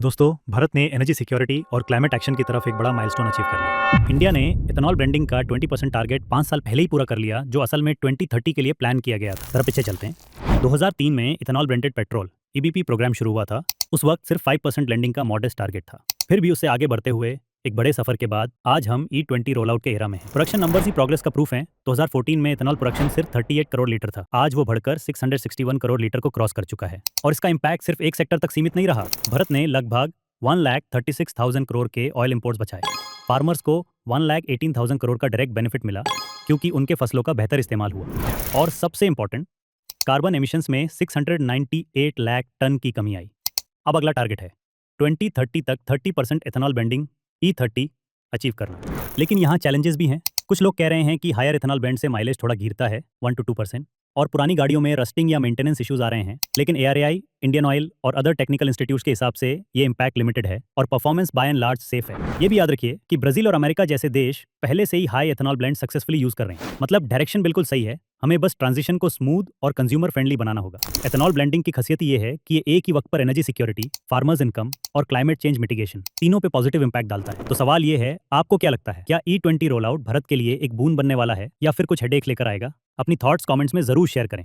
दोस्तों, भारत ने energy security और क्लाइमेट एक्शन की तरफ एक बड़ा माइलस्टोन अचीव कर लिया। इंडिया ने इथेनॉल ब्लेंडिंग का 20% टारगेट 5 साल पहले ही पूरा कर लिया, जो असल में 2030 के लिए प्लान किया गया था। जरा पीछे चलते हैं। 2003 में ethanol blended petrol EBP programme शुरू हुआ था। उस वक्त सिर्फ 5% ब्लेंडिंग का मॉडेस्ट टारगेट था। फिर भी उससे आगे बढ़ते हुए एक बड़े सफर के बाद आज हम E20 रोल आउट के एरा में हैं। प्रोडक्शन नंबर्स ही प्रोग्रेस का प्रूफ हैं। 2014 में इथेनॉल प्रोडक्शन सिर्फ 38 करोड़ लीटर था। आज वो बढ़कर 661 करोड़ लीटर को क्रॉस कर चुका है। और इसका इम्पैक्ट सिर्फ एक सेक्टर तक सीमित नहीं रहा। भारत ने लगभग 1,36,000 करोड़ के ऑयल इंपोर्ट्स बचाए। फार्मर्स को 1,18,000 करोड़ का डायरेक्ट बेनिफिट मिला, क्योंकि उनके फसलों का बेहतर इस्तेमाल हुआ। और सबसे इंपॉर्टेंट, कार्बन एमिशंस में 698 लाख टन की कमी आई। अब अगला टारगेट है 2030 तक 30% एथेनॉल ब्लेंडिंग E30 अचीव करना। लेकिन यहाँ चैलेंजेस भी हैं। कुछ लोग कह रहे हैं कि हायर एथेनॉल ब्लेंड से माइलेज थोड़ा गिरता है 1 to 2%, और पुरानी गाड़ियों में रस्टिंग या मेंटेनेंस इश्यूज आ रहे हैं। लेकिन ARAI, इंडियन ऑयल और अदर टेक्निकल इंस्टीट्यूट्स के हिसाब से ये इम्पैक्ट लिमिटेड है और performance by and large safe है। ये भी याद रखिए कि ब्राजील और अमेरिका जैसे देश पहले से ही high ethanol blend successfully use कर रहे हैं। मतलब डायरेक्शन बिल्कुल सही है। हमें बस ट्रांजिशन को स्मूथ और कंज्यूमर फ्रेंडली बनाना होगा। एथेनॉल ब्लेंडिंग की खासियत ये है कि ये एक ही वक्त पर एनर्जी सिक्योरिटी, फार्मर्स इनकम और क्लाइमेट चेंज मिटिगेशन तीनों पे पॉजिटिव इंपैक्ट डालता है। तो सवाल ये है, आपको क्या लगता है, क्या E20 रोल आउट भारत के लिए एक बून बनने वाला है या फिर कुछ हेडेक लेकर आएगा? अपनी थॉट्स कमेंट्स में जरूर शेयर करें।